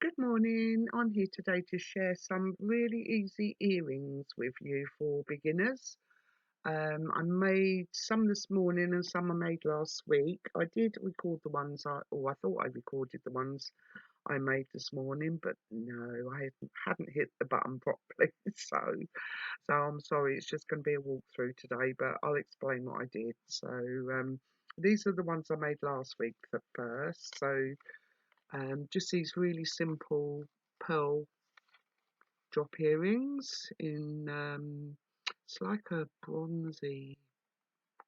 Good morning. I'm here today to share some really easy earrings with you for beginners. I made some this morning and some I made last week. I did record the ones I thought I recorded the ones I made this morning, but no, I hadn't hit the button properly. So I'm sorry. It's just going to be a walkthrough today, but I'll explain what I did. These are the ones I made last week first. Just these really simple pearl drop earrings in it's like a bronzy,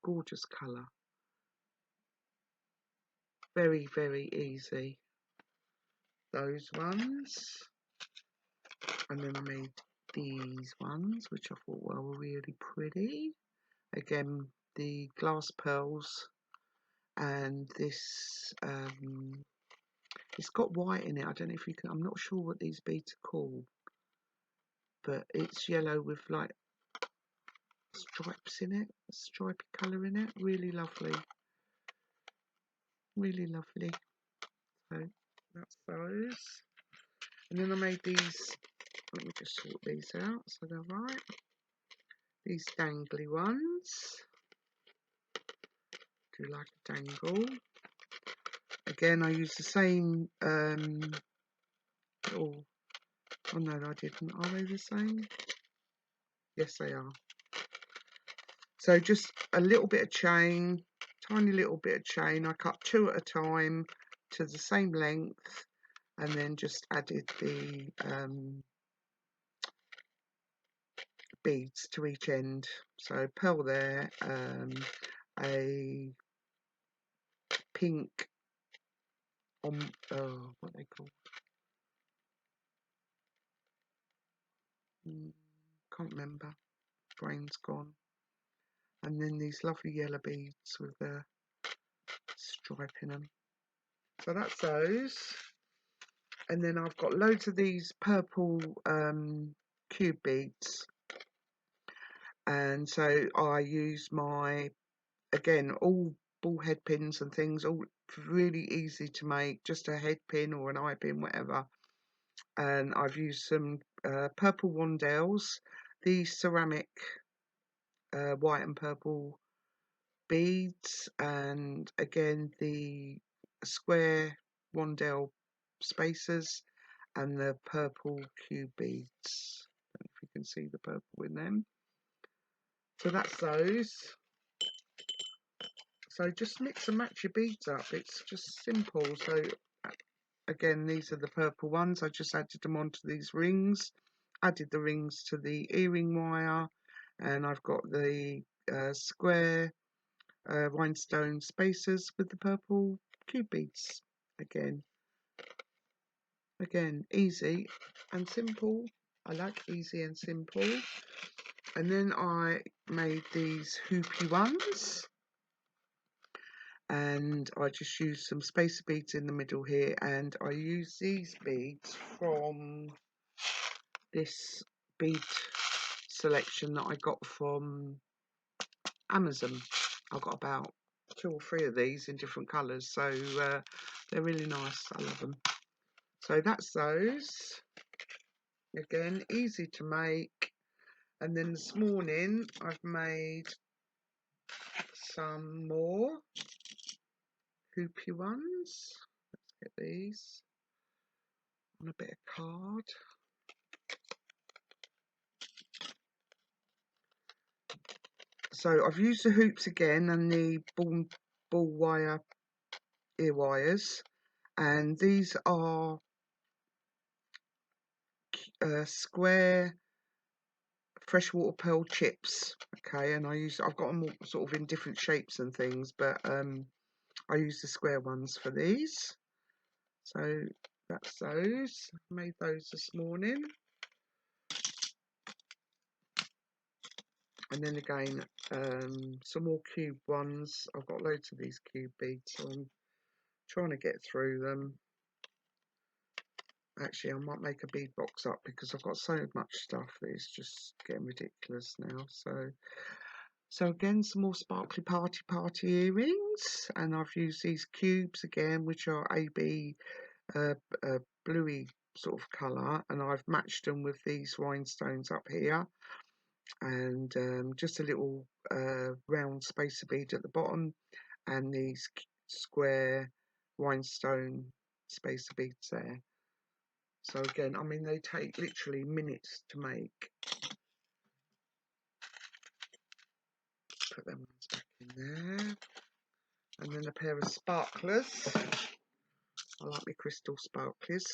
gorgeous colour. Very easy. Those ones, and then I made these ones, which I thought were really pretty. Again, the glass pearls, and this it's got white in it. I don't know if you can. I'm not sure what these beads are called, but it's yellow with like stripes in it, a stripy colour in it. Really lovely. So that's those. And then I made these, let me just sort these out so they're right. These dangly ones. Do like a dangle. Again, I use the same oh no, I didn't. Are they the same? Yes, they are. So just a little bit of chain, tiny little bit of chain. I cut two at a time to the same length, and then just added the beads to each end. So pearl there, a pink what they call, can't remember, brain's gone. And then these lovely yellow beads with the stripe in them. So that's those. And then I've got loads of these purple cube beads, and so I use my, again, all ball head pins and things, all really easy to make, just a head pin or an eye pin, whatever. And I've used some purple Wandels, these ceramic white and purple beads, and again the square Wandel spacers and the purple cube beads. I don't know if you can see the purple in them. So that's those. So just mix and match your beads up. It's just simple. So again, these are the purple ones. I just added them onto these rings. Added the rings to the earring wire, and I've got the square rhinestone spacers with the purple cube beads. Again, easy and simple. I like easy and simple. And then I made these hoopy ones, and I just used some spacer beads in the middle here, and I use these beads from this bead selection that I got from Amazon. I've got about 2 or 3 of these in different colours, so they're really nice. I love them. So that's those. Again, easy to make. And then this morning I've made some more hoopy ones. Let's get these on a bit of card. So I've used the hoops again and the ball wire ear wires, and these are square freshwater pearl chips. Okay, and I've got them all sort of in different shapes and things, but I use the square ones for these. So that's those. I made those this morning. And then again, some more cube ones. I've got loads of these cube beads, so I'm trying to get through them. Actually, I might make a bead box up because I've got so much stuff that it's just getting ridiculous now. So again, some more sparkly party earrings, and I've used these cubes again, which are AB bluey sort of colour, and I've matched them with these rhinestones up here, and just a little round spacer bead at the bottom, and these square rhinestone spacer beads there. So again, I mean, they take literally minutes to make. Put them ones back in there. And then a pair of sparklers. I like my crystal sparklers.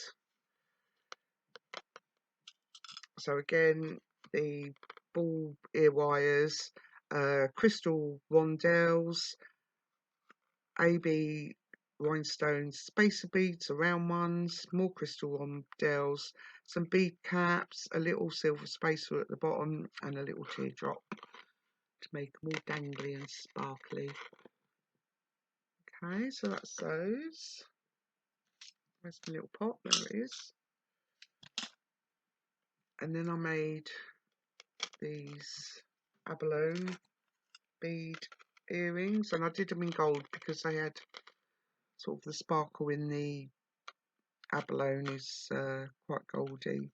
So again, the ball ear wires, crystal rondelles, AB rhinestones, spacer beads, round ones, more crystal rondelles, some bead caps, a little silver spacer at the bottom, and a little teardrop to make them all dangly and sparkly. Okay, so that's those. Where's my little pot? There it is. And then I made these abalone bead earrings, and I did them in gold because they had sort of the sparkle in the abalone is quite goldy.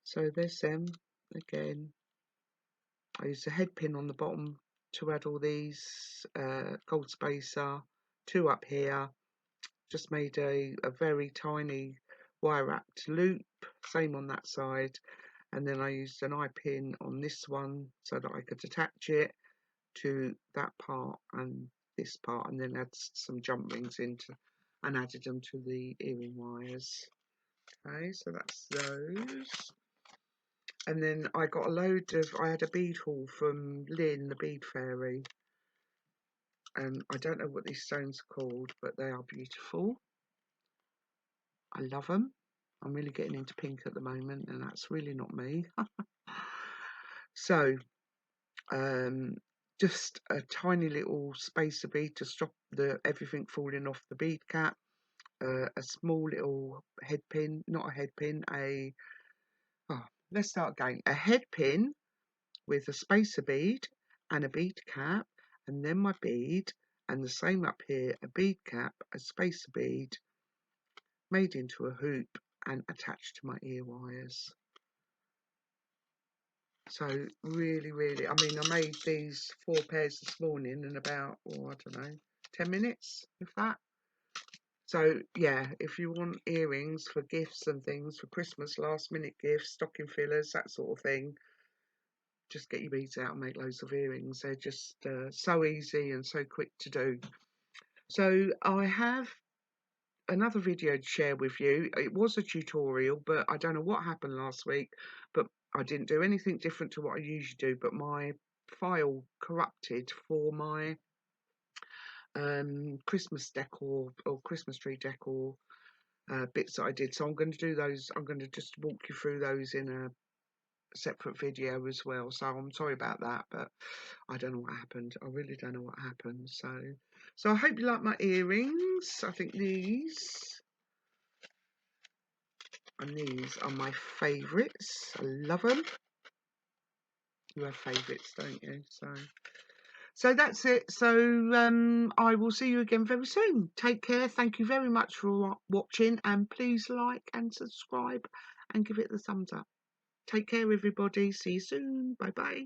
So there's them again. I used a head pin on the bottom to add all these, gold spacer, 2 up here. Just made a very tiny wire wrapped loop, same on that side, and then I used an eye pin on this one so that I could attach it to that part and this part, and then add some jump rings into and added them to the earring wires. Okay, so that's those. And then I got a load of, I had a bead haul from Lynn, the bead fairy, and I don't know what these stones are called, but they are beautiful. I love them. I'm really getting into pink at the moment, and that's really not me. So just a tiny little spacer bead to stop everything falling off the bead cap, a small little head pin, not a head pin, let's start again, a head pin with a spacer bead and a bead cap, and then my bead, and the same up here, a bead cap, a spacer bead made into a hoop and attached to my ear wires. So really, really, I mean, I made these 4 pairs this morning in about, oh, I don't know, 10 minutes, if that. So yeah, if you want earrings for gifts and things for Christmas, last minute gifts, stocking fillers, that sort of thing, just get your beads out and make loads of earrings. They're just so easy and so quick to do. So I have another video to share with you. It was a tutorial, but I don't know what happened last week, but I didn't do anything different to what I usually do, but my file corrupted for my Christmas decor or Christmas tree decor bits that I did. So I'm going to do those. I'm going to just walk you through those in a separate video as well. So I'm sorry about that, but I don't know what happened. I really don't know what happened. So I hope you like my earrings. I think these are my favourites. I love them. You have favourites, don't you? So that's it. So I will see you again very soon. Take care. Thank you very much for watching, and please like and subscribe and give it the thumbs up. Take care, everybody. See you soon. Bye bye.